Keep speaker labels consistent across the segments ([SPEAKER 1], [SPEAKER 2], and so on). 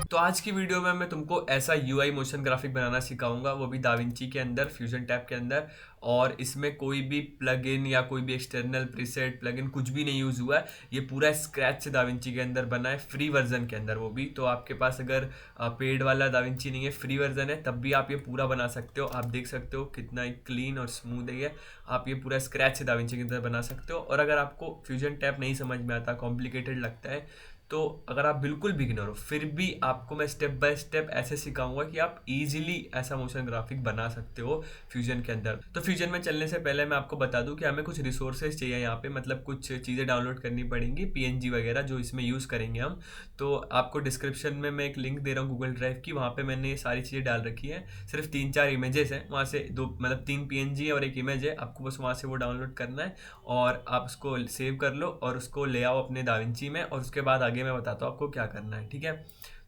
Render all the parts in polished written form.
[SPEAKER 1] तो आज की वीडियो में मैं तुमको ऐसा यूआई मोशन ग्राफिक बनाना सिखाऊंगा, वो भी दाविंची के अंदर, फ्यूजन टैब के अंदर। और इसमें कोई भी प्लगइन या कोई भी एक्सटर्नल प्रीसेट प्लगइन कुछ भी नहीं यूज़ हुआ है। ये पूरा स्क्रैच से दाविंची के अंदर बना है, फ्री वर्जन के अंदर। वो भी तो आपके पास अगर पेड वाला दाविंची नहीं है, फ्री वर्जन है, तब भी आप ये पूरा बना सकते हो। आप देख सकते हो कितना क्लीन और स्मूथ है ये। आप ये पूरा स्क्रैच से दाविंची के अंदर बना सकते हो। और अगर आपको फ्यूजन टैब नहीं समझ में आता, कॉम्प्लिकेटेड लगता है, तो अगर आप बिल्कुल बिगिनर हो, फिर भी आपको मैं स्टेप बाय स्टेप ऐसे सिखाऊंगा कि आप इजीली ऐसा मोशन ग्राफिक बना सकते हो फ्यूजन के अंदर। तो फ्यूजन में चलने से पहले मैं आपको बता दूं कि हमें कुछ रिसोर्सेज चाहिए यहाँ पे, मतलब कुछ चीज़ें डाउनलोड करनी पड़ेंगी, पीएनजी वगैरह, जो इसमें यूज़ करेंगे हम। तो आपको डिस्क्रिप्शन में मैं एक लिंक दे रहा हूँ गूगल ड्राइव की, वहाँ पे मैंने ये सारी चीज़ें डाल रखी हैं। सिर्फ 3-4 इमेजेस हैं वहाँ से, दो मतलब 3 पीएनजी और एक इमेज है, आपको बस वहाँ से वो डाउनलोड करना है और आप उसको सेव कर लो और उसको ले आओ अपने दाविंची में। और उसके बाद आगे मैं बताता हूँ आपको क्या करना है, ठीक है।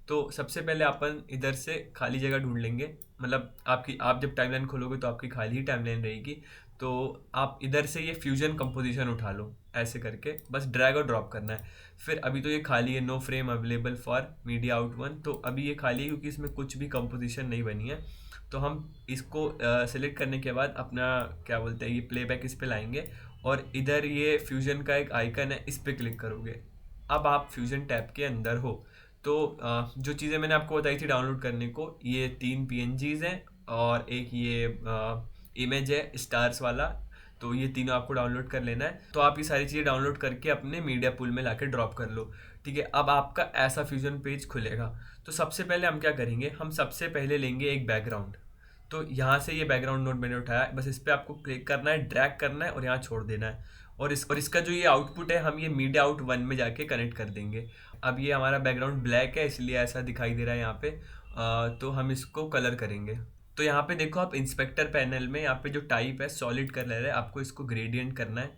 [SPEAKER 1] तो सबसे पहले अपन इधर से खाली जगह ढूंढ लेंगे, मतलब आप जब टाइमलाइन खोलोगे तो आपकी खाली ही टाइमलाइन रहेगी। तो आप इधर से ये फ्यूजन कंपोजिशन उठा लो, ऐसे करके बस ड्रैग और ड्रॉप करना है। फिर अभी तो ये खाली है, no frame available for media out one, तो अभी ये खाली है क्योंकि इसमें कुछ भी कंपोजिशन नहीं बनी है। तो हम इसको सेलेक्ट करने के बाद अपना क्या बोलते हैं, ये प्लेबैक इस पे लाएंगे और इधर ये फ्यूजन का एक आइकन है, इस पे क्लिक करोगे। अब आप फ्यूजन टैब के अंदर हो। तो जो चीज़ें मैंने आपको बताई थी डाउनलोड करने को, ये 3 पीएनजीज हैं और एक ये इमेज है स्टार्स वाला। तो ये तीनों आपको डाउनलोड कर लेना है। तो आप ये सारी चीज़ें डाउनलोड करके अपने मीडिया पूल में लाके ड्रॉप कर लो, ठीक है। अब आपका ऐसा फ्यूजन पेज खुलेगा। तो सबसे पहले हम क्या करेंगे, हम सबसे पहले लेंगे एक बैकग्राउंड। तो यहाँ से ये बैकग्राउंड नोट मैंने उठाया है, बस इस पर आपको क्लिक करना है, ड्रैग करना है और यहाँ छोड़ देना है। और इसका जो ये आउटपुट है, हम ये मीडिया आउट वन में जाके कनेक्ट कर देंगे। अब ये हमारा बैकग्राउंड ब्लैक है, इसलिए ऐसा दिखाई दे रहा है यहाँ पे। तो हम इसको कलर करेंगे। तो यहाँ पे देखो आप इंस्पेक्टर पैनल में, यहाँ पे जो टाइप है सॉलिड कलर है, आपको इसको ग्रेडियंट करना है।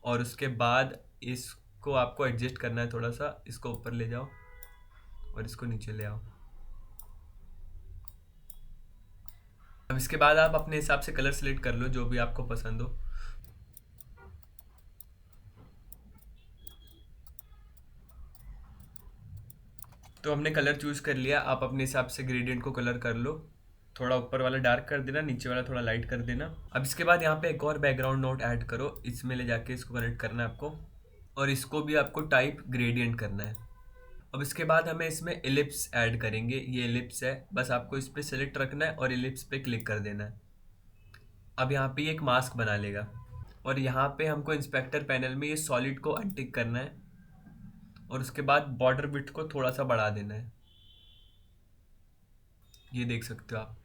[SPEAKER 1] और उसके बाद इसको आपको एडजस्ट करना है, थोड़ा सा इसको ऊपर ले जाओ और इसको नीचे ले आओ। अब इसके बाद आप अपने हिसाब से कलर सेलेक्ट कर लो, जो भी आपको पसंद हो। तो हमने कलर चूज़ कर लिया, आप अपने हिसाब से ग्रेडियंट को कलर कर लो। थोड़ा ऊपर वाला डार्क कर देना, नीचे वाला थोड़ा लाइट कर देना। अब इसके बाद यहाँ पे एक और बैकग्राउंड नोट ऐड करो, इसमें ले जाके इसको कनेक्ट करना है आपको। और इसको भी आपको टाइप ग्रेडियंट करना है। अब इसके बाद हमें इसमें एलिप्स ऐड करेंगे, ये एलिप्स है, बस आपको इस पर सेलेक्ट रखना है और एलिप्स पे क्लिक कर देना है। अब यहाँ पे एक मास्क बना लेगा। और यहाँ पे हमको इंस्पेक्टर पैनल में ये सॉलिड को अनटिक करना है और उसके बाद बॉर्डर विड्थ को थोड़ा सा बढ़ा देना है, ये देख सकते हो आप।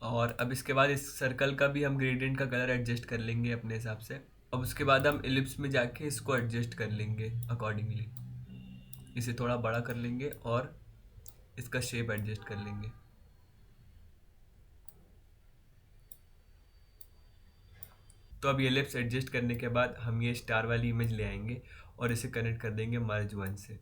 [SPEAKER 1] और अब इसके बाद इस सर्कल का भी हम ग्रेडियंट का कलर एडजस्ट कर लेंगे अपने हिसाब से। अब उसके बाद हम एलिप्स में जाके इसको एडजस्ट कर लेंगे अकॉर्डिंगली, इसे थोड़ा बड़ा कर लेंगे और इसका शेप एडजस्ट कर लेंगे। तो अब ये एलिप्स एडजस्ट करने के बाद हम ये स्टार वाली इमेज ले आएंगे और इसे कनेक्ट कर देंगे मर्ज वन से।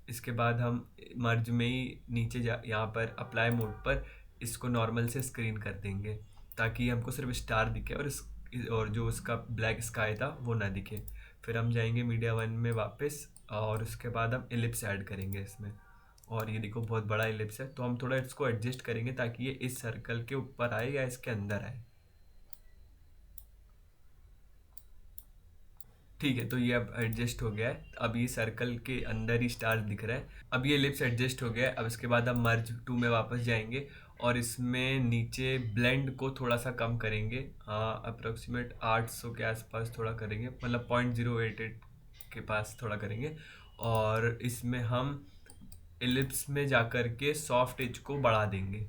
[SPEAKER 1] इसके बाद हम मर्ज में ही नीचे यहाँ पर अप्लाई मोड पर इसको नॉर्मल से स्क्रीन कर देंगे, ताकि हमको सिर्फ स्टार दिखे और जो उसका ब्लैक स्काई था वो ना दिखे। फिर हम जाएंगे मीडिया वन में वापस और उसके बाद हम एलिप्स ऐड करेंगे इसमें। और ये देखो बहुत बड़ा एलिप्स है, तो हम थोड़ा इसको एडजस्ट करेंगे ताकि ये इस सर्कल के ऊपर आए या इसके अंदर आए। ठीक है, तो ये अब एडजस्ट हो गया है। अब ये सर्कल के अंदर ही स्टार दिख रहा है। अब ये लिप्स एडजस्ट हो गया है। अब इसके बाद हम मर्ज टू में वापस जाएंगे और इसमें नीचे ब्लेंड को थोड़ा सा कम करेंगे, अप्रोक्सीमेट 800 के आसपास थोड़ा करेंगे, मतलब 0.088 के पास थोड़ा करेंगे। और इसमें हम एलिप्स में जाकर के सॉफ्ट एज को बढ़ा देंगे।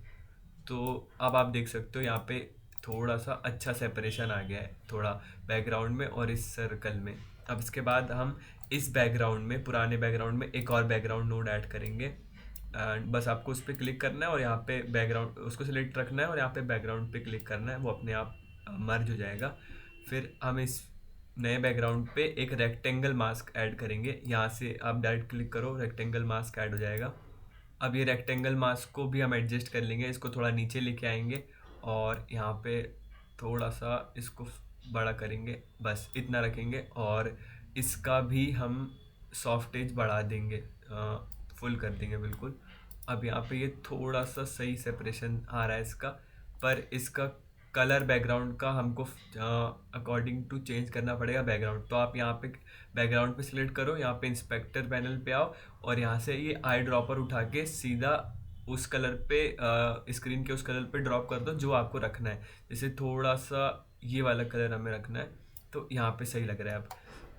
[SPEAKER 1] तो अब आप देख सकते हो यहाँ पे थोड़ा सा अच्छा सेपरेशन आ गया है, थोड़ा बैकग्राउंड में और इस सर्कल में। अब इसके बाद हम इस बैकग्राउंड में, पुराने बैकग्राउंड में एक और बैकग्राउंड नोड ऐड करेंगे। एंड बस आपको उस पर क्लिक करना है और यहाँ पे बैकग्राउंड उसको सिलेक्ट रखना है और यहाँ पे बैकग्राउंड पे क्लिक करना है, वो अपने आप मर्ज हो जाएगा। फिर हम इस नए बैकग्राउंड पे एक रेक्टेंगल मास्क ऐड करेंगे, यहाँ से आप डायरेक्ट क्लिक करो, रेक्टेंगल मास्क ऐड हो जाएगा। अब ये रेक्टेंगल मास्क को भी हम एडजस्ट कर लेंगे, इसको थोड़ा नीचे लेके आएंगे और यहाँ पे थोड़ा सा इसको बड़ा करेंगे, बस इतना रखेंगे। और इसका भी हम सॉफ्ट एज बढ़ा देंगे, फुल कर देंगे बिल्कुल। अब यहाँ पे ये थोड़ा सा सही सेपरेशन आ रहा है इसका, पर इसका कलर बैकग्राउंड का हमको अकॉर्डिंग टू चेंज करना पड़ेगा बैकग्राउंड। तो आप यहाँ पे बैकग्राउंड पे सिलेक्ट करो, यहाँ पे इंस्पेक्टर पैनल पे आओ और यहाँ से ये आई ड्रॉपर उठा के सीधा उस कलर पे, स्क्रीन के उस कलर पे ड्रॉप कर दो जो आपको रखना है। जैसे थोड़ा सा ये वाला कलर हमें रखना है, तो यहाँ पे सही लग रहा है अब।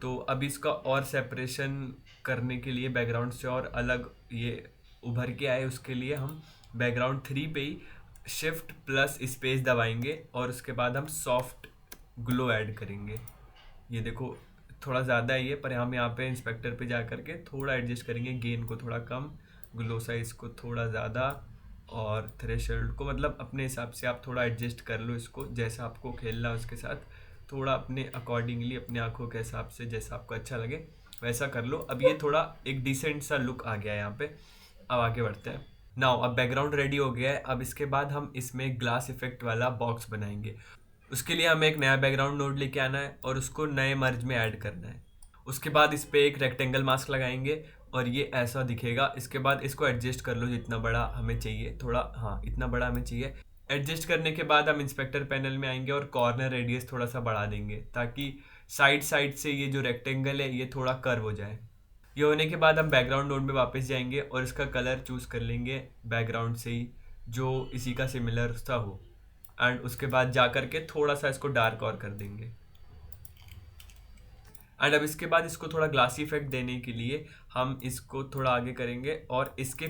[SPEAKER 1] तो अब इसका और सेपरेशन करने के लिए बैकग्राउंड से और अलग ये उभर के आए, उसके लिए हम बैकग्राउंड 3 पे ही शिफ्ट प्लस स्पेस दबाएंगे और उसके बाद हम सॉफ्ट ग्लो ऐड करेंगे। ये देखो थोड़ा ज़्यादा ही है, पर हम यहाँ पे इंस्पेक्टर पे जा करके थोड़ा एडजस्ट करेंगे, गेन को थोड़ा कम, ग्लो साइज को थोड़ा ज़्यादा, और थ्रेशोल्ड को मतलब अपने हिसाब से आप थोड़ा एडजस्ट कर लो इसको, जैसा आपको खेलना है उसके साथ थोड़ा अपने अकॉर्डिंगली, अपने आँखों के हिसाब से जैसा आपको अच्छा लगे वैसा कर लो। अब ये थोड़ा एक डिसेंट सा लुक आ गया है यहाँ पे। अब आगे बढ़ते हैं। नाउ अब बैकग्राउंड रेडी हो गया है। अब इसके बाद हम इसमें ग्लास इफेक्ट वाला बॉक्स बनाएंगे। उसके लिए हमें एक नया बैकग्राउंड नोड लेके आना है और उसको नए मर्ज में ऐड करना है। उसके बाद इस पे एक रेक्टेंगल मास्क लगाएंगे और ये ऐसा दिखेगा। इसके बाद इसको एडजस्ट कर लो जितना बड़ा हमें चाहिए, थोड़ा हाँ इतना बड़ा हमें चाहिए। एडजस्ट करने के बाद हम इंस्पेक्टर पैनल में आएंगे और कॉर्नर रेडियस थोड़ा सा बढ़ा देंगे ताकि साइड साइड से ये जो रेक्टेंगल है ये थोड़ा कर्व हो जाए। ये होने के बाद हम बैकग्राउंड नोड में वापस जाएंगे और इसका कलर चूज़ कर लेंगे बैकग्राउंड से ही जो इसी का सिमिलर सा हो, एंड उसके बाद जा कर के थोड़ा सा इसको डार्क और कर देंगे। एंड अब इसके बाद इसको थोड़ा ग्लासी इफेक्ट देने के लिए हम इसको थोड़ा आगे करेंगे और इसके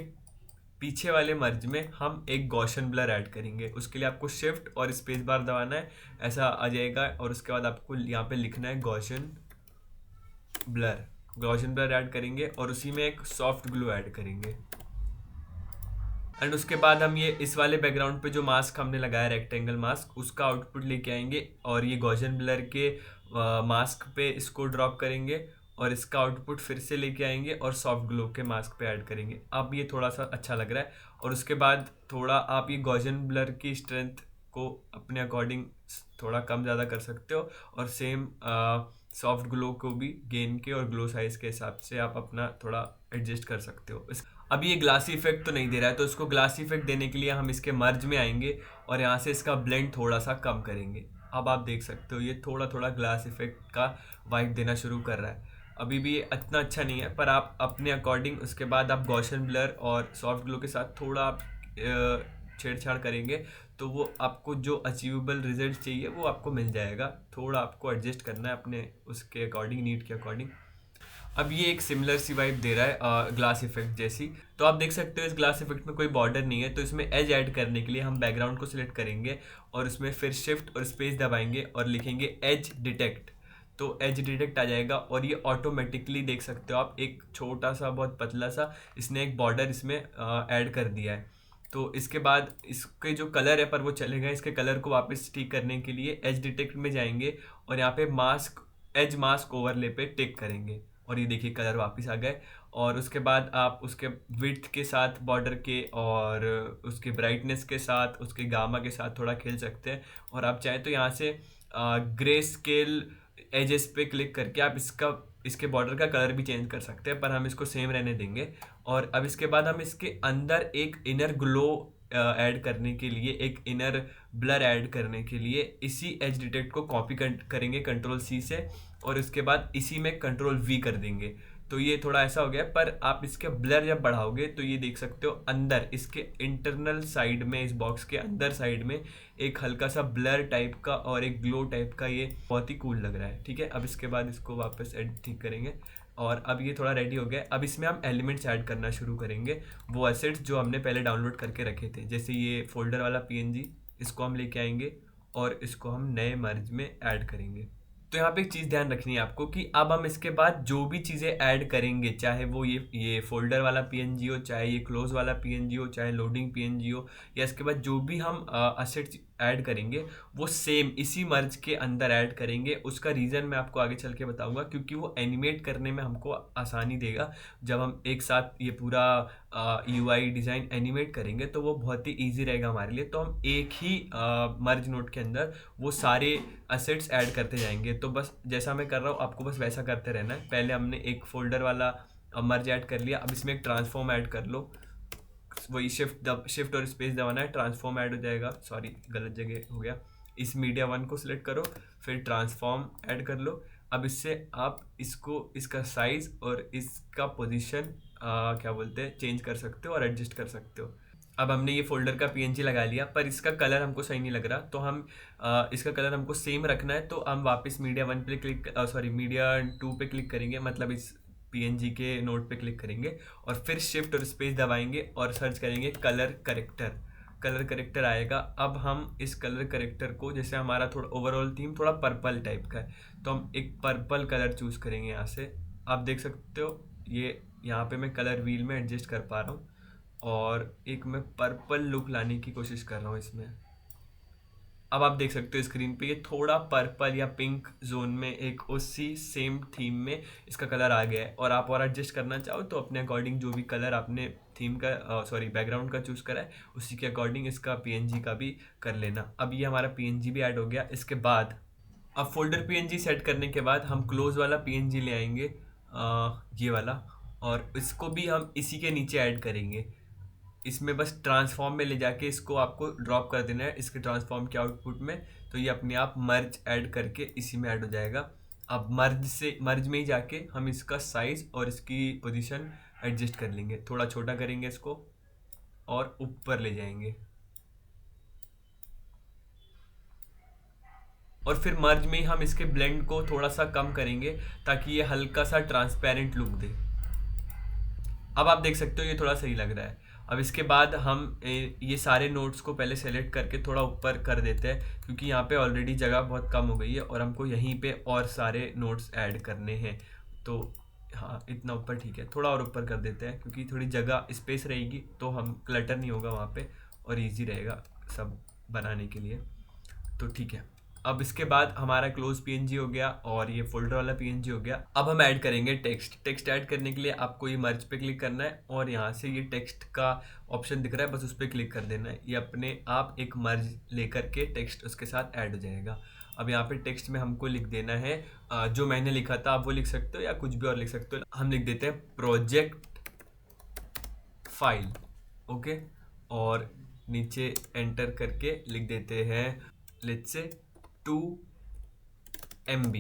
[SPEAKER 1] पीछे वाले मर्ज में हम एक गॉशन ब्लर ऐड करेंगे। उसके लिए आपको शिफ्ट और स्पेस बार दबाना है, ऐसा आ जाएगा, और उसके बाद आपको यहाँ पे लिखना है Gaussian blur. Gaussian blur add करेंगे और उसी में एक सॉफ्ट ग्लो ऐड करेंगे। एंड उसके बाद हम ये इस वाले बैकग्राउंड पे जो मास्क हमने लगाया रेक्टेंगल मास्क, उसका आउटपुट लेके आएंगे और ये गॉशन ब्लर के मास्क पे इसको ड्रॉप करेंगे और इसका आउटपुट फिर से लेके आएंगे और सॉफ्ट ग्लो के मास्क पे ऐड करेंगे। अब ये थोड़ा सा अच्छा लग रहा है। और उसके बाद थोड़ा आप ये गॉशन ब्लर की स्ट्रेंथ को अपने अकॉर्डिंग थोड़ा कम ज़्यादा कर सकते हो और सेम सॉफ्ट ग्लो को भी गेन के और ग्लो साइज के हिसाब से आप अपना थोड़ा एडजस्ट कर सकते हो। अब ये ग्लासी इफेक्ट तो नहीं दे रहा है, तो इसको ग्लासी इफेक्ट देने के लिए हम इसके मर्ज में आएंगे और यहाँ से इसका ब्लेंड थोड़ा सा कम करेंगे। अब आप देख सकते हो ये थोड़ा थोड़ा ग्लास इफेक्ट का वाइब देना शुरू कर रहा है। अभी भी ये इतना अच्छा नहीं है, पर आप अपने अकॉर्डिंग उसके बाद आप गॉशन ब्लर और सॉफ्ट ग्लो के साथ थोड़ा आप छेड़छाड़ करेंगे तो वो आपको जो अचीवेबल रिजल्ट चाहिए वो आपको मिल जाएगा। थोड़ा आपको एडजस्ट करना है अपने उसके अकॉर्डिंग, नीड के अकॉर्डिंग। अब ये एक सिमिलर सी वाइब दे रहा है ग्लास इफेक्ट जैसी। तो आप देख सकते हो इस ग्लास इफेक्ट में कोई बॉर्डर नहीं है, तो इसमें एज ऐड करने के लिए हम बैकग्राउंड को सिलेक्ट करेंगे और उसमें फिर शिफ्ट और स्पेस दबाएंगे और लिखेंगे एज डिटेक्ट। तो एज डिटेक्ट आ जाएगा और ये ऑटोमेटिकली देख सकते हो आप एक छोटा सा बहुत पतला सा इसने एक बॉर्डर इसमें ऐड कर दिया है। तो इसके बाद इसके जो कलर है पर वो चलेगा, इसके कलर को वापस ठीक करने के लिए एज डिटेक्ट में जाएंगे और यहाँ पे मास्क एज मास्क ओवरले पे टिक करेंगे और ये देखिए कलर वापस आ गए। और उसके बाद आप उसके विड्थ के साथ बॉर्डर के और उसके ब्राइटनेस के साथ उसके गामा के साथ थोड़ा खेल सकते हैं। और आप चाहें तो यहाँ से ग्रे स्केल एजेस पे क्लिक करके आप इसके बॉर्डर का कलर भी चेंज कर सकते हैं, पर हम इसको सेम रहने देंगे। और अब इसके बाद हम इसके अंदर एक इनर ग्लो ऐड करने के लिए, एक इनर ब्लर ऐड करने के लिए इसी एज डिटेक्ट को कॉपी करेंगे कंट्रोल सी से और इसके बाद इसी में कंट्रोल वी कर देंगे। तो ये थोड़ा ऐसा हो गया, पर आप इसके ब्लर जब बढ़ाओगे तो ये देख सकते हो अंदर इसके इंटरनल साइड में, इस बॉक्स के अंदर साइड में एक हल्का सा ब्लर टाइप का और एक ग्लो टाइप का, ये बहुत ही कूल लग रहा है। ठीक है, अब इसके बाद इसको वापस ठीक करेंगे और अब ये थोड़ा रेडी हो गया। अब इसमें हम एलिमेंट्स ऐड करना शुरू करेंगे, वो एसेट्स जो हमने पहले डाउनलोड करके रखे थे। जैसे ये फोल्डर वाला PNG, इसको हम लेके आएंगे और इसको हम नए मर्ज में ऐड करेंगे। तो यहाँ पे एक चीज़ ध्यान रखनी है आपको कि अब हम इसके बाद जो भी चीज़ें ऐड करेंगे, चाहे वो ये फोल्डर वाला PNG हो, चाहे ये क्लोज वाला PNG हो, चाहे लोडिंग PNG हो, या इसके बाद जो भी हम असेट्स ऐड करेंगे वो सेम इसी मर्ज के अंदर ऐड करेंगे। उसका रीज़न मैं आपको आगे चल के बताऊंगा, क्योंकि वो एनिमेट करने में हमको आसानी देगा। जब हम एक साथ ये पूरा यूआई डिज़ाइन एनिमेट करेंगे तो वो बहुत ही ईजी रहेगा हमारे लिए। तो हम एक ही मर्ज नोड के अंदर वो सारे असेट्स ऐड करते जाएंगे। तो बस जैसा मैं कर रहा हूँ आपको बस वैसा करते रहना है। पहले हमने एक फोल्डर वाला मर्ज ऐड कर लिया, अब इसमें एक ट्रांसफॉर्म ऐड कर लो। वही शिफ्ट और स्पेस दबाना है, ट्रांसफॉर्म ऐड हो जाएगा। सॉरी गलत जगह हो गया। इस मीडिया वन को सिलेक्ट करो, फिर ट्रांसफॉर्म ऐड कर लो। अब इससे आप इसको इसका साइज और इसका पोजीशन क्या बोलते हैं चेंज कर सकते हो और एडजस्ट कर सकते हो। अब हमने ये फोल्डर का पीएनजी लगा लिया, पर इसका कलर हमको सही नहीं लग रहा, तो हम इसका कलर हमको सेम रखना है। तो हम वापस मीडिया वन पे क्लिक सॉरी मीडिया टू पे क्लिक करेंगे, मतलब इस पीएनजी के नोड पे क्लिक करेंगे और फिर शिफ्ट और स्पेस दबाएंगे और सर्च करेंगे कलर करेक्टर। कलर करेक्टर आएगा। अब हम इस कलर करेक्टर को, जैसे हमारा थोड़ा ओवरऑल थीम थोड़ा पर्पल टाइप का है, तो हम एक पर्पल कलर चूज़ करेंगे यहाँ से। आप देख सकते हो ये यहाँ पे मैं कलर व्हील में एडजस्ट कर पा रहा हूँ और एक मैं पर्पल लुक लाने की कोशिश कर रहा हूँ इसमें। अब आप देख सकते हो स्क्रीन पे ये थोड़ा पर्पल या पिंक जोन में एक उसी सेम थीम में इसका कलर आ गया है। और आप और एडजस्ट करना चाहो तो अपने अकॉर्डिंग जो भी कलर आपने थीम का सॉरी बैकग्राउंड का चूज़ करा है उसी के अकॉर्डिंग इसका पीएनजी का भी कर लेना। अब ये हमारा पीएनजी भी ऐड हो गया। इसके बाद अब फोल्डर पीएनजी सेट करने के बाद हम क्लोज वाला पीएनजी ले आएंगे, ये वाला, और इसको भी हम इसी के नीचे ऐड करेंगे। इसमें बस ट्रांसफॉर्म में ले जाके इसको आपको ड्रॉप कर देना है इसके ट्रांसफॉर्म के आउटपुट में, तो ये अपने आप मर्ज ऐड करके इसी में ऐड हो जाएगा। अब मर्ज में ही जाके हम इसका साइज और इसकी पोजीशन एडजस्ट कर लेंगे। थोड़ा छोटा करेंगे इसको और ऊपर ले जाएंगे और फिर मर्ज में ही हम इसके ब्लेंड को थोड़ा सा कम करेंगे ताकि ये हल्का सा ट्रांसपेरेंट लुक दे। अब आप देख सकते हो ये थोड़ा सही लग रहा है। अब इसके बाद हम ये सारे नोट्स को पहले सेलेक्ट करके थोड़ा ऊपर कर देते हैं, क्योंकि यहाँ पे ऑलरेडी जगह बहुत कम हो गई है और हमको यहीं पे और सारे नोट्स ऐड करने हैं। तो हाँ इतना ऊपर ठीक है, थोड़ा और ऊपर कर देते हैं क्योंकि थोड़ी जगह स्पेस रहेगी तो हम क्लटर नहीं होगा वहाँ पे और ईजी रहेगा सब बनाने के लिए। तो ठीक है, अब इसके बाद हमारा क्लोज पीएनजी हो गया और ये फोल्डर वाला पीएनजी हो गया। अब हम ऐड करेंगे टेक्स्ट ऐड करने के लिए आपको ये मर्ज पे क्लिक करना है और यहाँ से ये टेक्स्ट का ऑप्शन दिख रहा है, बस उस पर क्लिक कर देना है। ये अपने आप एक मर्ज लेकर के टेक्स्ट उसके साथ ऐड हो जाएगा। अब यहाँ पे टेक्स्ट में हमको लिख देना है जो मैंने लिखा था, आप वो लिख सकते हो या कुछ भी और लिख सकते हो। हम लिख देते हैं प्रोजेक्ट फाइल, ओके, और नीचे एंटर करके लिख देते हैं लेट्स से 2 MB,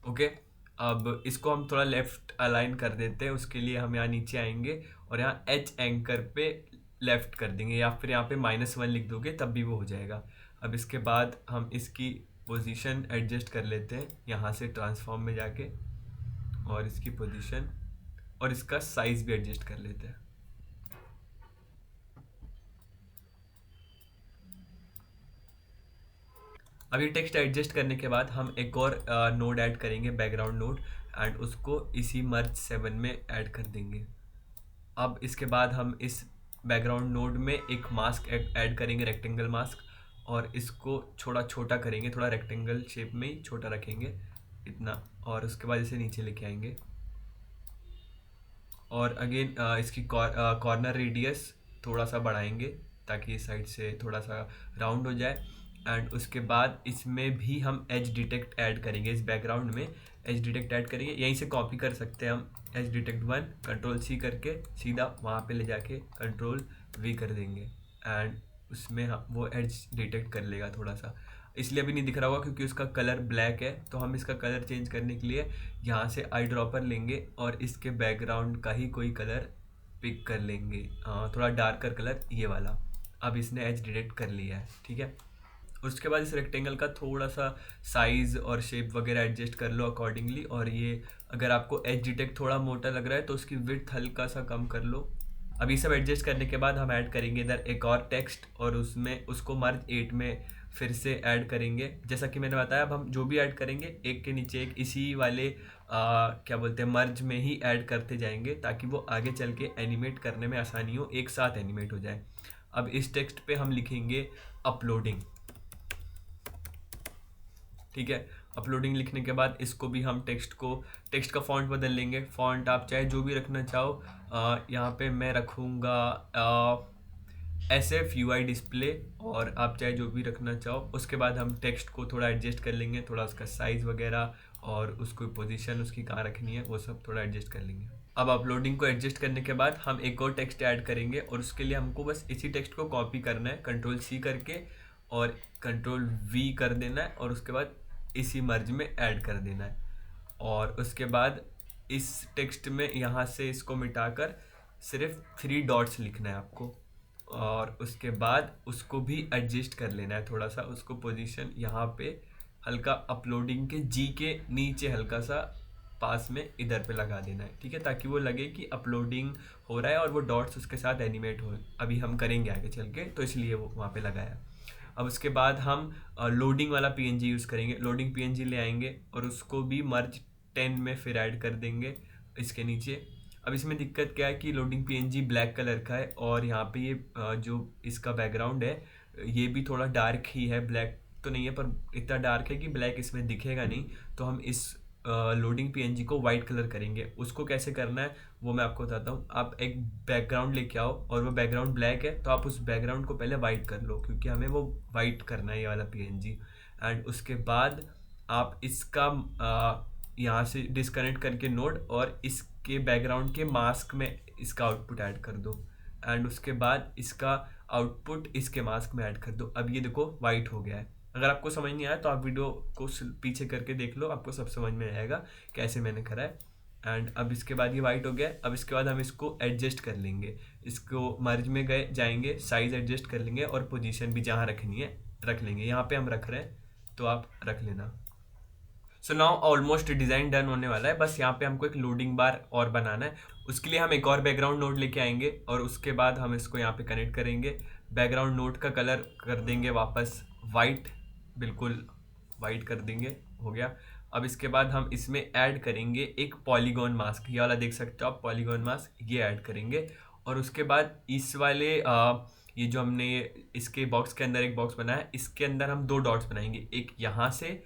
[SPEAKER 1] ओके। अब इसको हम थोड़ा लेफ्ट अलाइन कर देते हैं, उसके लिए हम यहाँ नीचे आएंगे और यहाँ H एंकर पे लेफ्ट कर देंगे या फिर यहाँ पे -1 लिख दोगे तब भी वो हो जाएगा। अब इसके बाद हम इसकी पोजीशन एडजस्ट कर लेते हैं यहाँ से ट्रांसफॉर्म में जाके और इसकी पोजीशन और इसका साइज भी एडजस्ट कर लेते हैं। अब ये टेक्स्ट एडजस्ट करने के बाद हम एक और नोड ऐड करेंगे, बैकग्राउंड नोड, एंड उसको इसी मर्ज 7 में ऐड कर देंगे। अब इसके बाद हम इस बैकग्राउंड नोड में एक मास्क ऐड करेंगे, रेक्टेंगल मास्क, और इसको थोड़ा छोटा करेंगे, थोड़ा रेक्टेंगल शेप में ही छोटा रखेंगे इतना, और उसके बाद इसे नीचे लेके आएंगे और अगेन इसकी कॉर्नर रेडियस थोड़ा सा बढ़ाएंगे ताकि इस साइड से थोड़ा सा राउंड हो जाए। एंड उसके बाद इसमें भी हम एज डिटेक्ट ऐड करेंगे, इस बैकग्राउंड में एज डिटेक्ट ऐड करेंगे। यहीं से कॉपी कर सकते हैं हम एज डिटेक्ट 1, Ctrl+C करके सीधा वहाँ पे ले जाके Ctrl+V कर देंगे एंड उसमें हम वो एज डिटेक्ट कर लेगा थोड़ा सा। इसलिए अभी नहीं दिख रहा होगा क्योंकि उसका कलर ब्लैक है, तो हम इसका कलर चेंज करने के लिए यहाँ से आई ड्रॉपर लेंगे और इसके बैकग्राउंड का ही कोई कलर पिक कर लेंगे, थोड़ा डार्कर कलर ये वाला। अब इसने एज डिटेक्ट कर लिया है, ठीक है। उसके बाद इस रेक्टेंगल का थोड़ा सा साइज़ और शेप वगैरह एडजस्ट कर लो अकॉर्डिंगली, और ये अगर आपको एज डिटेक्ट थोड़ा मोटा लग रहा है तो उसकी विड्थ हल्का सा कम कर लो। अब ये सब एडजस्ट करने के बाद हम ऐड करेंगे इधर एक और टेक्स्ट और उसमें उसको मर्ज 8 में फिर से ऐड करेंगे। जैसा कि मैंने बताया, अब हम जो भी ऐड करेंगे एक के नीचे एक इसी वाले क्या बोलते हैं मर्ज में ही ऐड करते जाएंगे ताकि वो आगे चल के एनिमेट करने में आसानी हो, एक साथ एनिमेट हो जाए। अब इस टेक्स्ट पे हम लिखेंगे अपलोडिंग। ठीक है, अपलोडिंग लिखने के बाद इसको भी हम टेक्स्ट का फॉन्ट बदल लेंगे। फॉन्ट आप चाहे जो भी रखना चाहो, यहाँ पे मैं रखूँगा SFUI डिस्प्ले, और आप चाहे जो भी रखना चाहो। उसके बाद हम टेक्स्ट को थोड़ा एडजस्ट कर लेंगे, थोड़ा उसका साइज़ वगैरह और उसको पोजीशन उसकी कहाँ रखनी है वो सब थोड़ा एडजस्ट कर लेंगे। अब अपलोडिंग को एडजस्ट करने के बाद हम एक और टेक्स्ट ऐड करेंगे, और उसके लिए हमको बस इसी टेक्स्ट को कॉपी करना है, Ctrl+C करके और Ctrl+V कर देना है, और उसके बाद इसी मर्ज में ऐड कर देना है। और उसके बाद इस टेक्स्ट में यहाँ से इसको मिटाकर सिर्फ 3 डॉट्स लिखना है आपको, और उसके बाद उसको भी एडजस्ट कर लेना है थोड़ा सा, उसको पोजीशन यहाँ पे हल्का अपलोडिंग के G के नीचे हल्का सा पास में इधर पे लगा देना है। ठीक है, ताकि वो लगे कि अपलोडिंग हो रहा है और वो डॉट्स उसके साथ एनिमेट हो। अभी हम करेंगे आगे चल के, तो इसलिए वो वहाँ पे लगाया। अब उसके बाद हम लोडिंग वाला PNG यूज़ करेंगे। लोडिंग PNG ले आएंगे और उसको भी मर्ज 10 में फिर ऐड कर देंगे इसके नीचे। अब इसमें दिक्कत क्या है कि लोडिंग PNG ब्लैक कलर का है, और यहाँ पे ये जो इसका बैकग्राउंड है ये भी थोड़ा डार्क ही है, ब्लैक तो नहीं है पर इतना डार्क है कि ब्लैक इसमें दिखेगा नहीं। तो हम इस लोडिंग PNG को वाइट कलर करेंगे। उसको कैसे करना है वो मैं आपको बताता हूँ। आप एक बैकग्राउंड लेके आओ, और वो बैकग्राउंड ब्लैक है तो आप उस बैकग्राउंड को पहले वाइट कर लो, क्योंकि हमें वो वाइट करना है ये वाला PNG। एंड उसके बाद आप इसका यहाँ से डिस्कनेक्ट करके नोड, और इसके बैकग्राउंड के मास्क में इसका आउटपुट ऐड कर दो, एंड उसके बाद इसका आउटपुट इसके मास्क में ऐड कर दो। अब ये देखो वाइट हो गया है। अगर आपको समझ नहीं आया तो आप वीडियो को पीछे करके देख लो, आपको सब समझ में आएगा कैसे मैंने करा है। एंड अब इसके बाद ये वाइट हो गया। अब इसके बाद हम इसको एडजस्ट कर लेंगे, इसको मर्ज में गए जाएंगे, साइज एडजस्ट कर लेंगे, और पोजीशन भी जहाँ रखनी है रख लेंगे। यहाँ पे हम रख रहे हैं तो आप रख लेना। So now almost design done होने वाला है, बस यहाँ पे हमको एक लोडिंग बार और बनाना है। उसके लिए हम एक और बैकग्राउंड नोड लेके आएंगे, और उसके बाद हम इसको यहाँ पे कनेक्ट करेंगे। बैकग्राउंड नोड का कलर कर देंगे वापस वाइट, बिल्कुल वाइट कर देंगे, हो गया। अब इसके बाद हम इसमें ऐड करेंगे एक पॉलीगॉन मास्क, ये वाला देख सकते हो आप पॉलीगॉन मास्क, ये ऐड करेंगे। और उसके बाद इस वाले ये जो हमने इसके बॉक्स के अंदर एक बॉक्स बनाया है, इसके अंदर हम 2 डॉट्स बनाएंगे, एक यहाँ से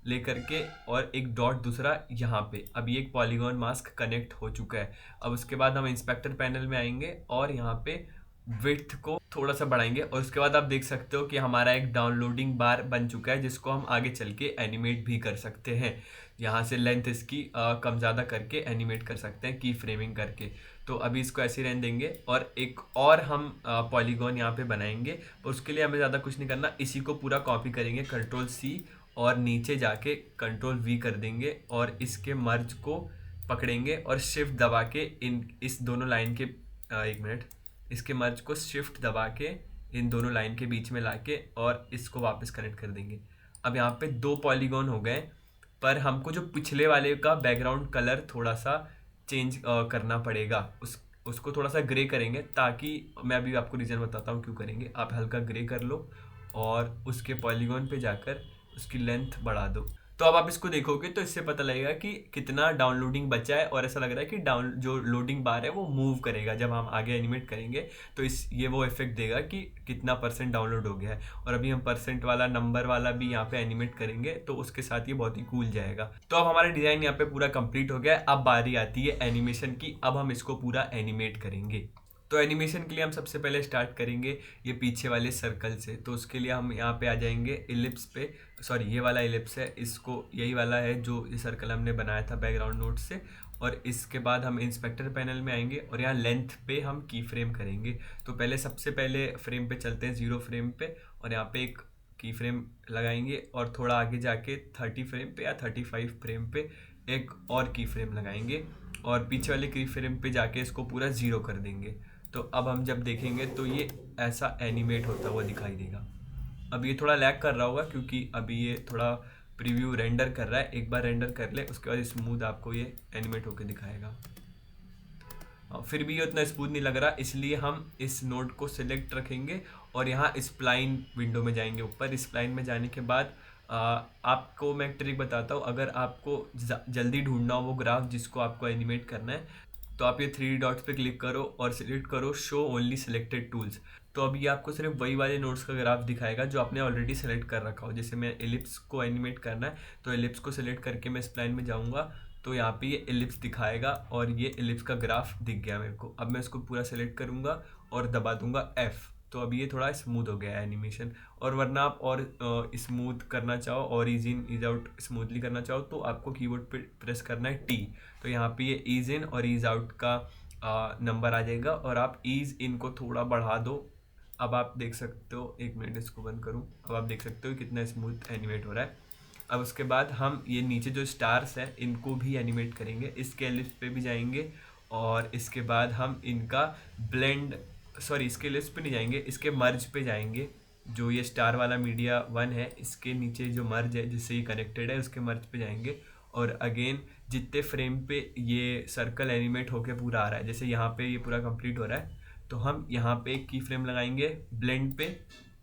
[SPEAKER 1] लेकर के और एक डॉट दूसरा यहाँ पे। अब ये एक पॉलीगॉन मास्क कनेक्ट हो चुका है। अब उसके बाद हम इंस्पेक्टर पैनल में आएंगे और यहाँ पे विड्थ को थोड़ा सा बढ़ाएंगे, और उसके बाद आप देख सकते हो कि हमारा एक डाउनलोडिंग बार बन चुका है, जिसको हम आगे चल के एनिमेट भी कर सकते हैं। यहाँ से लेंथ इसकी कम ज़्यादा करके एनिमेट कर सकते हैं की फ्रेमिंग करके। तो अभी इसको ऐसे रहने देंगे, और एक और हम पॉलीगॉन यहाँ पे बनाएंगे। और उसके लिए हमें ज़्यादा कुछ नहीं करना, इसी को पूरा कॉपी करेंगे, Ctrl+C और नीचे जाके Ctrl+V कर देंगे, और इसके मर्ज को पकड़ेंगे और शिफ्ट दबा के इस दोनों लाइन के एक मिनट, इसके मर्ज को शिफ्ट दबा के इन दोनों लाइन के बीच में लाके और इसको वापस कनेक्ट कर देंगे। अब यहाँ पे 2 पॉलीगॉन हो गए, पर हमको जो पिछले वाले का बैकग्राउंड कलर थोड़ा सा चेंज करना पड़ेगा। उसको थोड़ा सा ग्रे करेंगे, ताकि मैं अभी आपको रीज़न बताता हूँ क्यों करेंगे। आप हल्का ग्रे कर लो और उसके पॉलीगॉन पे जाकर उसकी लेंथ बढ़ा दो। तो अब आप इसको देखोगे तो इससे पता लगेगा कि कितना डाउनलोडिंग बचा है, और ऐसा लग रहा है कि जो लोडिंग बार है वो मूव करेगा जब हम आगे एनिमेट करेंगे। तो ये वो इफेक्ट देगा कि कितना % डाउनलोड हो गया है। और अभी हम % वाला नंबर वाला भी यहाँ पे एनिमेट करेंगे, तो उसके साथ ये बहुत ही कूल जाएगा। तो अब हमारा डिज़ाइन यहाँ पे पूरा कंप्लीट हो गया है। अब बारी आती है एनिमेशन की। अब हम इसको पूरा एनिमेट करेंगे। तो एनिमेशन के लिए हम सबसे पहले स्टार्ट करेंगे ये पीछे वाले सर्कल से। तो उसके लिए हम यहाँ पे आ जाएंगे इलिप्स पे, सॉरी ये वाला इलिप्स है, इसको यही वाला है जो ये सर्कल हमने बनाया था बैकग्राउंड नोट से। और इसके बाद हम इंस्पेक्टर पैनल में आएंगे और यहाँ लेंथ पे हम की फ्रेम करेंगे। तो पहले सबसे पहले फ्रेम पे चलते हैं 0 फ्रेम पे, और यहाँ पे एक की फ्रेम लगाएंगे, और थोड़ा आगे जाके 30 फ्रेम पे या 35 फ्रेम पे एक और की फ्रेम लगाएंगे, और पीछे वाले की फ्रेम पे जाके इसको पूरा 0 कर देंगे। तो अब हम जब देखेंगे तो ये ऐसा एनिमेट होता हुआ दिखाई देगा। अब ये थोड़ा लैग कर रहा होगा क्योंकि अभी ये थोड़ा प्रीव्यू रेंडर कर रहा है। एक बार रेंडर कर ले, उसके बाद स्मूथ आपको ये एनिमेट होकर दिखाएगा। फिर भी ये उतना स्मूथ नहीं लग रहा, इसलिए हम इस नोड को सिलेक्ट रखेंगे और यहाँ स्प्लाइन विंडो में जाएंगे। ऊपर स्प्लाइन में जाने के बाद आपको मैं एक ट्रिक बताता हूँ। अगर आपको जल्दी ढूंढना हो वो ग्राफ जिसको आपको एनिमेट करना है, तो आप ये 3 डॉट्स पे क्लिक करो और सिलेक्ट करो शो ओनली सिलेक्टेड टूल्स। तो अब ये आपको सिर्फ वही वाले नोड्स का ग्राफ दिखाएगा जो आपने ऑलरेडी सेलेक्ट कर रखा हो। जैसे मैं एलिप्स को एनिमेट करना है तो एलिप्स को सिलेक्ट करके मैं स्प्लाइन में जाऊँगा तो यहाँ पे ये एलिप्स दिखाएगा और ये एलिप्स का ग्राफ दिख गया मेरे को। अब मैं इसको पूरा सेलेक्ट करूँगा और दबा दूंगा F, तो अब ये थोड़ा स्मूथ हो गया है एनिमेशन। और वरना आप और स्मूथ करना चाहो और ease in ease out smoothly करना चाहो तो आपको कीबोर्ड पे प्रेस करना है T। तो यहाँ पे ये ईज इन और ईज आउट का नंबर आ जाएगा और आप ईज इन को थोड़ा बढ़ा दो। अब आप देख सकते हो, एक मिनट इसको बंद करूँ, अब आप देख सकते हो कितना स्मूथ एनिमेट हो रहा है। अब उसके बाद हम ये नीचे जो स्टार्स हैं इनको भी एनिमेट करेंगे, इसके एलिप्स पे भी जाएंगे और इसके बाद हम इनका ब्लेंड, सॉरी इसके एलिप्स पे नहीं जाएंगे, इसके मर्ज पे जाएंगे। जो ये स्टार वाला मीडिया 1 है इसके नीचे जो मर्ज है जिससे ये कनेक्टेड है उसके मर्ज पे जाएंगे और अगेन जितने फ्रेम पे ये सर्कल एनिमेट होके पूरा आ रहा है, जैसे यहाँ पे ये पूरा कंप्लीट हो रहा है तो हम यहाँ पे एक की फ्रेम लगाएंगे ब्लेंड पे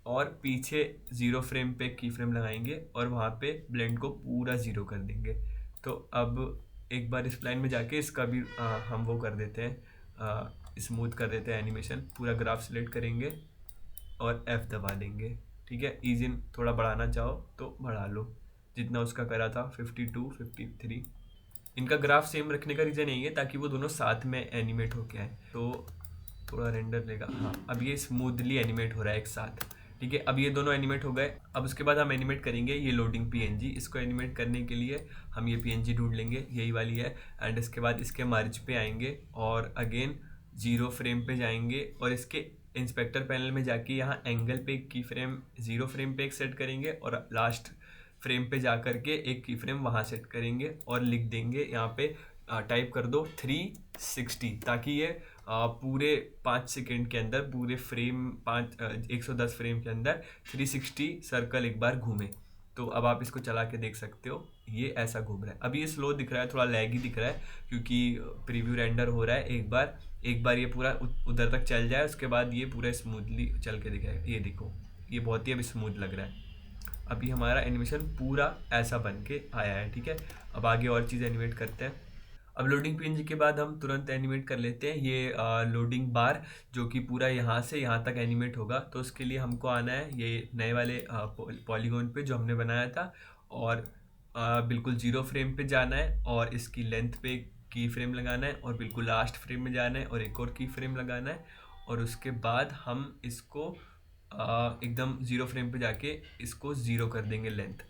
[SPEAKER 1] और पीछे 0 फ्रेम पे की फ्रेम लगाएंगे और वहाँ पे ब्लेंड को पूरा 0 कर देंगे। तो अब एक बार इस लाइन में जाके इसका भी हम वो कर देते हैं, स्मूथ कर देते हैं एनिमेशन। पूरा ग्राफ सिलेक्ट करेंगे और F दबा देंगे। ठीक है, ईज इन थोड़ा बढ़ाना चाहो तो बढ़ा लो जितना उसका करा था 52 53। इनका ग्राफ सेम रखने का रीज़न यही है ताकि वो दोनों साथ में एनिमेट होके आए। तो थोड़ा रेंडर लेगा, हाँ अब ये स्मूथली एनिमेट हो रहा है एक साथ। ठीक है, अब ये दोनों एनिमेट हो गए। अब उसके बाद हम एनिमेट करेंगे ये लोडिंग PNG। इसको एनिमेट करने के लिए हम ये PNG ढूंढ लेंगे, यही वाली है, एंड इसके बाद इसके मर्ज पे आएंगे और अगेन 0 फ्रेम पे जाएंगे और इसके इंस्पेक्टर पैनल में जाके यहाँ एंगल पे एक की फ्रेम 0 फ्रेम पे एक सेट करेंगे और लास्ट फ्रेम पे जा कर के एक की फ्रेम वहाँ सेट करेंगे और लिख देंगे यहाँ पे टाइप कर दो 360, ताकि ये पूरे 5 सेकेंड के अंदर पूरे फ्रेम 110 फ्रेम के अंदर 360 सर्कल एक बार घूमे। तो अब आप इसको चला के देख सकते हो ये ऐसा घूम रहा है। अभी ये स्लो दिख रहा है, थोड़ा लैगी दिख रहा है क्योंकि प्रीव्यू रेंडर हो रहा है। एक बार ये पूरा उधर तक चल जाए उसके बाद ये पूरा स्मूथली चल के दिखाएगा। ये देखो ये बहुत ही अब स्मूथ लग रहा है। अभी हमारा एनिमेशन पूरा ऐसा बन के आया है। ठीक है, अब आगे और चीज़ एनिमेट करते हैं। अब लोडिंग PNG के बाद हम तुरंत एनिमेट कर लेते हैं ये लोडिंग बार, जो कि पूरा यहाँ से यहाँ तक एनिमेट होगा। तो उसके लिए हमको आना है ये नए वाले पॉलीगॉन पे जो हमने बनाया था और बिल्कुल 0 फ्रेम पे जाना है और इसकी लेंथ पे की फ्रेम लगाना है और बिल्कुल लास्ट फ्रेम में जाना है और एक और की फ्रेम लगाना है और उसके बाद हम इसको एकदम 0 फ्रेम पे जाके इसको 0 कर देंगे लेंथ।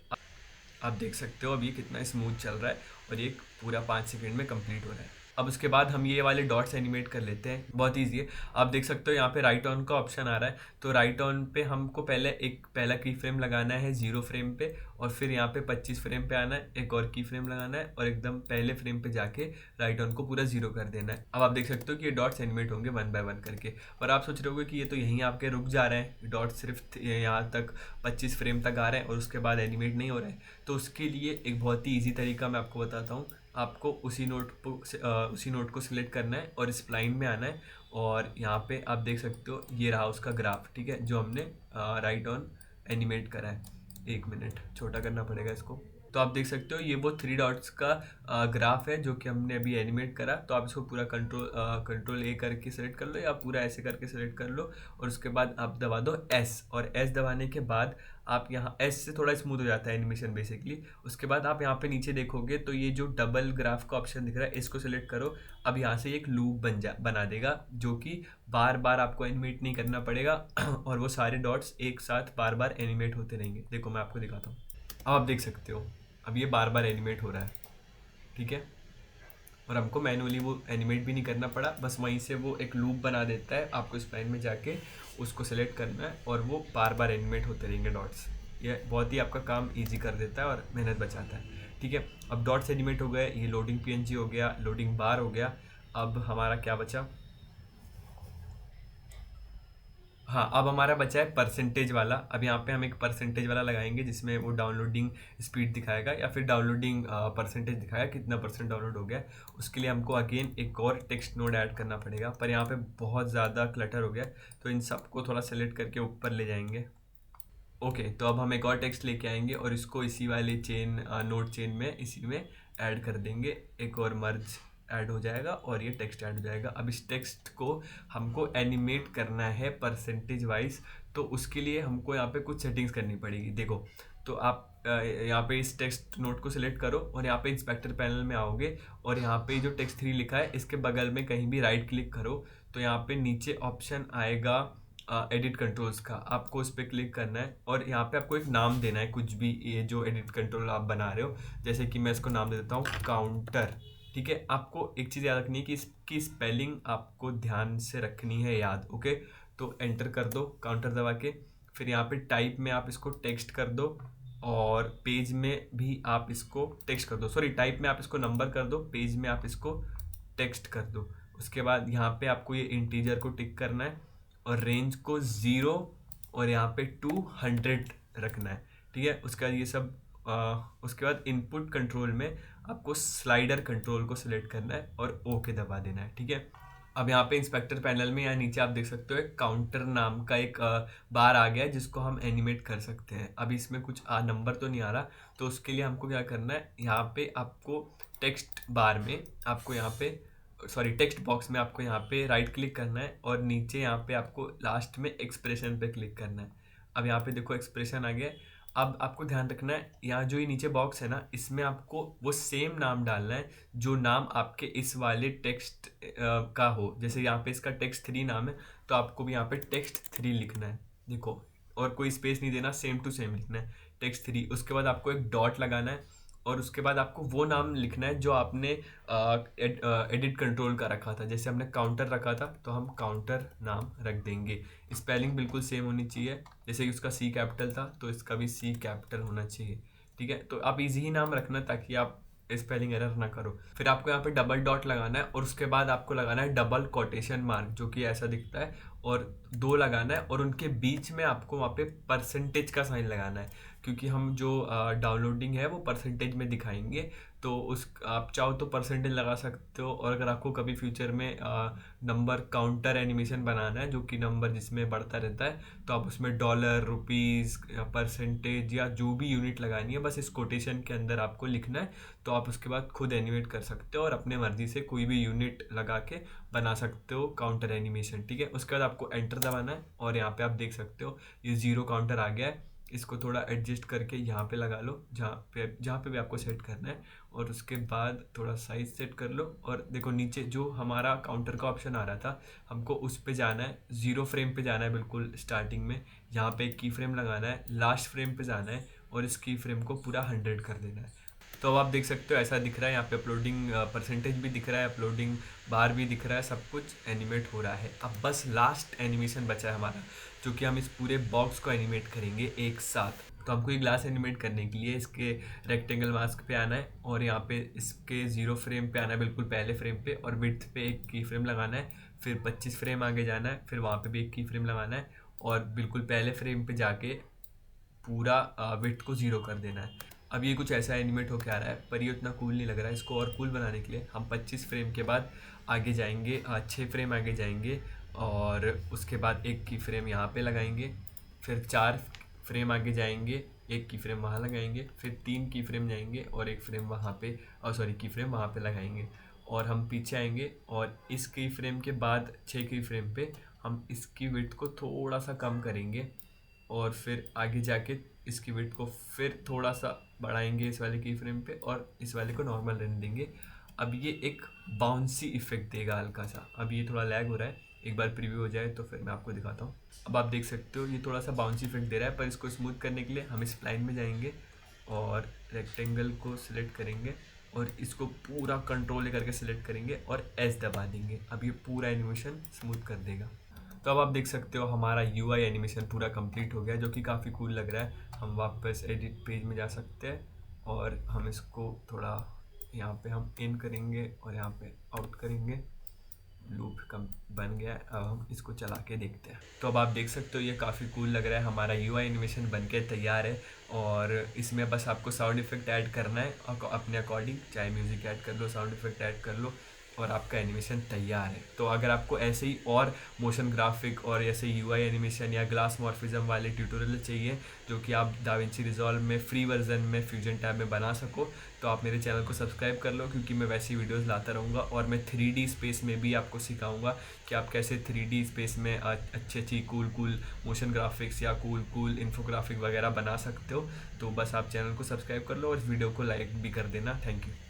[SPEAKER 1] आप देख सकते हो अब ये कितना स्मूथ चल रहा है और ये पूरा 5 सेकंड में कंप्लीट हो रहा है। अब उसके बाद हम ये वाले डॉट्स एनिमेट कर लेते हैं, बहुत ईजी है। आप देख सकते हो यहाँ पे राइट ऑन का ऑप्शन आ रहा है, तो राइट ऑन पे हमको पहला की फ्रेम लगाना है 0 फ्रेम पे और फिर यहाँ पे 25 फ्रेम पे आना है, एक और की फ्रेम लगाना है और एकदम पहले फ्रेम पे जाके राइट ऑन को पूरा 0 कर देना है। अब आप देख सकते हो कि ये डॉट्स एनिमेट होंगे 1 बाय 1 करके। और आप सोच रहे होगे कि ये तो यहीं आपके रुक जा रहे हैं, डॉट सिर्फ यहाँ तक 25 फ्रेम तक आ रहे हैं और उसके बाद एनिमेट नहीं हो रहे हैं। तो उसके लिए एक बहुत ही ईजी तरीका मैं आपको बताता हूँ। आपको उसी नोट को सिलेक्ट करना है और स्प्लाइन में आना है और यहाँ पे आप देख सकते हो ये रहा उसका ग्राफ। ठीक है, जो हमने राइट ऑन एनिमेट करा है। एक मिनट छोटा करना पड़ेगा इसको। तो आप देख सकते हो ये वो 3 डॉट्स का ग्राफ है जो कि हमने अभी एनिमेट करा। तो आप इसको पूरा कंट्रोल A करके सिलेक्ट कर लो या पूरा ऐसे करके सिलेक्ट कर लो और उसके बाद आप दबा दो S, और S दबाने के बाद आप यहाँ S से थोड़ा स्मूथ हो जाता है एनिमेशन बेसिकली। उसके बाद आप यहाँ पे नीचे देखोगे तो ये जो डबल ग्राफ का ऑप्शन दिख रहा है इसको सिलेक्ट करो। अब यहाँ से एक लूप बना देगा जो कि बार बार आपको एनिमेट नहीं करना पड़ेगा और वो सारे डॉट्स एक साथ बार बार एनिमेट होते रहेंगे। देखो मैं आपको दिखाता हूँ, अब आप देख सकते हो अब ये बार बार एनिमेट हो रहा है। ठीक है, और हमको मैनुअली वो एनिमेट भी नहीं करना पड़ा, बस वहीं से वो एक लूप बना देता है। आपको स्प्लाइन में जाके उसको सेलेक्ट करना है और वो बार बार एनिमेट होते रहेंगे डॉट्स। ये बहुत ही आपका काम इजी कर देता है और मेहनत बचाता है। ठीक है, अब डॉट्स एनिमेट हो गए, ये लोडिंग PNG हो गया, लोडिंग बार हो गया। अब हमारा क्या बचा? हाँ, अब हमारा बचा है परसेंटेज वाला। अब यहाँ पे हम एक परसेंटेज वाला लगाएंगे जिसमें वो डाउनलोडिंग स्पीड दिखाएगा या फिर डाउनलोडिंग परसेंटेज दिखाएगा कितना % डाउनलोड हो गया। उसके लिए हमको अगेन एक और टेक्स्ट नोड ऐड करना पड़ेगा, पर यहाँ पे बहुत ज़्यादा क्लटर हो गया तो इन सबको थोड़ा सेलेक्ट करके ऊपर ले जाएंगे। ओके, तो अब हम एक और टेक्स्ट लेके आएंगे और इसको इसी वाले नोड चेन में इसी में ऐड कर देंगे, एक और मर्ज ऐड हो जाएगा और ये टेक्स्ट ऐड हो जाएगा। अब इस टेक्स्ट को हमको एनिमेट करना है परसेंटेज वाइज, तो उसके लिए हमको यहाँ पे कुछ सेटिंग्स करनी पड़ेगी। देखो, तो आप यहाँ पे इस टेक्स्ट नोट को सिलेक्ट करो और यहाँ पे इंस्पेक्टर पैनल में आओगे और यहाँ पे जो टेक्स्ट 3 लिखा है इसके बगल में कहीं भी राइट क्लिक करो, तो यहाँ पे नीचे ऑप्शन आएगा एडिट कंट्रोल्स का, आपको उस पर क्लिक करना है और यहाँ पे आपको एक नाम देना है, कुछ भी ये जो एडिट कंट्रोल आप बना रहे हो। जैसे कि मैं इसको नाम दे देता हूँ काउंटर। ठीक है, आपको एक चीज़ याद रखनी है कि इसकी स्पेलिंग आपको ध्यान से रखनी है याद। ओके, तो एंटर कर दो काउंटर दबा के, फिर यहाँ पे टाइप में आप इसको टेक्स्ट कर दो और पेज में भी आप इसको टेक्स्ट कर दो। सॉरी, टाइप में आप इसको नंबर कर दो, पेज में आप इसको टेक्स्ट कर दो। उसके बाद यहाँ पे आपको ये इंटीजर को टिक करना है और रेंज को 0 और यहाँ पे 200 रखना है। ठीक है, उसके बाद ये सब उसके बाद इनपुट कंट्रोल में आपको स्लाइडर कंट्रोल को सिलेक्ट करना है और ओके दबा देना है। ठीक है, अब यहाँ पे इंस्पेक्टर पैनल में यहाँ नीचे आप देख सकते हो एक काउंटर नाम का एक बार आ गया है जिसको हम एनिमेट कर सकते हैं। अभी इसमें कुछ नंबर तो नहीं आ रहा, तो उसके लिए हमको क्या करना है, यहाँ पे आपको टेक्स्ट बार में आपको यहाँ पे टेक्स्ट बॉक्स में आपको यहाँ पे राइट क्लिक करना है और नीचे यहाँ पे आपको लास्ट में एक्सप्रेशन पे क्लिक करना है। अब यहाँ पे देखो एक्सप्रेशन आ गया। अब आपको ध्यान रखना है, यहाँ जो ये नीचे बॉक्स है ना, इसमें आपको वो सेम नाम डालना है जो नाम आपके इस वाले टेक्स्ट का हो। जैसे यहाँ पे इसका टेक्स्ट 3 नाम है, तो आपको भी यहाँ पे टेक्स्ट 3 लिखना है। देखो, और कोई स्पेस नहीं देना, सेम टू सेम लिखना है टेक्स्ट 3। उसके बाद आपको एक डॉट लगाना है और उसके बाद आपको वो नाम लिखना है जो आपने एडिट कंट्रोल का रखा था। जैसे हमने काउंटर रखा था तो हम काउंटर नाम रख देंगे। स्पेलिंग बिल्कुल सेम होनी चाहिए, जैसे कि उसका C कैपिटल था तो इसका भी C कैपिटल होना चाहिए। ठीक है, तो आप इजी ही नाम रखना ताकि आप स्पेलिंग एरर ना करो। फिर आपको यहाँ पे डबल डॉट लगाना है और उसके बाद आपको लगाना है डबल कोटेशन मार्क, जो कि ऐसा दिखता है, और 2 लगाना है और उनके बीच में आपको वहाँ पे परसेंटेज का साइन लगाना है, क्योंकि हम जो डाउनलोडिंग है वो परसेंटेज में दिखाएंगे। तो उस आप चाहो तो परसेंटेज लगा सकते हो, और अगर आपको कभी फ्यूचर में नंबर काउंटर एनिमेशन बनाना है जो कि नंबर जिसमें बढ़ता रहता है, तो आप उसमें डॉलर, रुपीज़, परसेंटेज या जो भी यूनिट लगानी है बस इस कोटेशन के अंदर आपको लिखना है। तो आप उसके बाद खुद एनिमेट कर सकते हो और अपने मर्जी से कोई भी यूनिट लगा के बना सकते हो काउंटर एनिमेशन। ठीक है, उसके बाद आपको एंटर दबाना है और यहाँ पे आप देख सकते हो ये 0 काउंटर आ गया है। इसको थोड़ा एडजस्ट करके यहाँ पे लगा लो, जहाँ पे भी आपको सेट करना है, और उसके बाद थोड़ा साइज सेट कर लो। और देखो नीचे जो हमारा काउंटर का ऑप्शन आ रहा था, हमको उस पे जाना है, 0 फ्रेम पे जाना है बिल्कुल स्टार्टिंग में। यहाँ पे एक की फ्रेम लगाना है, लास्ट फ्रेम पे जाना है और इस की फ्रेम को पूरा 100 कर देना है। तो अब आप देख सकते हो ऐसा दिख रहा है, यहाँ पे अपलोडिंग परसेंटेज भी दिख रहा है, अपलोडिंग बार भी दिख रहा है, सब कुछ एनिमेट हो रहा है। अब बस लास्ट एनिमेशन बचा है हमारा, जो कि हम इस पूरे बॉक्स को एनिमेट करेंगे एक साथ। तो हमको ये ग्लास एनिमेट करने के लिए इसके रेक्टेंगल मास्क पे आना है और यहाँ पे इसके 0 फ्रेम पे आना है, बिल्कुल पहले फ्रेम पे, और विड्थ पे एक की फ्रेम लगाना है। फिर 25 फ्रेम आगे जाना है, फिर वहाँ पे भी एक की फ्रेम लगाना है और बिल्कुल पहले फ्रेम पे जाके पूरा विड्थ को 0 कर देना है। अब ये कुछ ऐसा एनिमेट होकर आ रहा है, पर ये उतना कूल नहीं लग रहा है। इसको और कूल बनाने के लिए हम 25 फ्रेम के बाद आगे जाएंगे, 6 फ्रेम आगे जाएंगे और उसके बाद एक की फ्रेम यहाँ पे लगाएंगे, फिर 4 फ्रेम आगे जाएंगे, एक की फ्रेम वहाँ लगाएंगे, फिर 3 की फ्रेम जाएंगे और एक फ्रेम वहाँ पे की फ्रेम वहाँ पे लगाएंगे। और हम पीछे आएंगे और इस की फ्रेम के बाद 6 की फ्रेम पे हम इसकी विड्थ को थोड़ा सा कम करेंगे और फिर आगे जाके इसकी विड्थ को फिर थोड़ा सा बढ़ाएंगे इस वाले की फ्रेम पे और इस वाले को नॉर्मल रहने देंगे। अब ये एक बाउंसी इफेक्ट देगा हल्का सा। अब ये थोड़ा लैग हो रहा है, एक बार प्रीव्यू हो जाए तो फिर मैं आपको दिखाता हूँ। अब आप देख सकते हो ये थोड़ा सा बाउंसी इफेक्ट दे रहा है, पर इसको स्मूथ करने के लिए हम इस स्प्लाइन में जाएंगे और रेक्टेंगल को सिलेक्ट करेंगे और इसको पूरा कंट्रोल करके सिलेक्ट करेंगे और एस दबा देंगे। अब ये पूरा एनिमेशन स्मूथ कर देगा। तो अब आप देख सकते हो हमारा UI एनिमेशन पूरा कंप्लीट हो गया, जो कि काफ़ी कूल लग रहा है। हम वापस एडिट पेज में जा सकते हैं और हम इसको थोड़ा यहाँ पे हम इन करेंगे और यहाँ पे आउट करेंगे। लूप कम बन गया है, अब हम इसको चला के देखते हैं। तो अब आप देख सकते हो ये काफ़ी कूल लग रहा है, हमारा UI एनिमेशन बन के तैयार है। और इसमें बस आपको साउंड इफेक्ट ऐड करना है अपने अकॉर्डिंग, चाहे म्यूज़िक ऐड कर लो, साउंड इफेक्ट ऐड कर लो, और आपका एनिमेशन तैयार है। तो अगर आपको ऐसे ही और मोशन ग्राफिक और ऐसे यूआई एनिमेशन या ग्लास मॉर्फिज्म वाले ट्यूटोरियल चाहिए जो कि आप दाविंची रिजॉल्व में फ्री वर्जन में फ्यूजन टैब में बना सको, तो आप मेरे चैनल को सब्सक्राइब कर लो, क्योंकि मैं वैसी वीडियोस लाता रहूँगा। और मैं 3D स्पेस में भी आपको सिखाऊंगा कि आप कैसे 3D स्पेस में अच्छी अच्छी कूल मोशन ग्राफिक्स या कूल इन्फोग्राफिक वगैरह बना सकते हो। तो बस आप चैनल को सब्सक्राइब कर लो और इस वीडियो को लाइक भी कर देना। Thank you.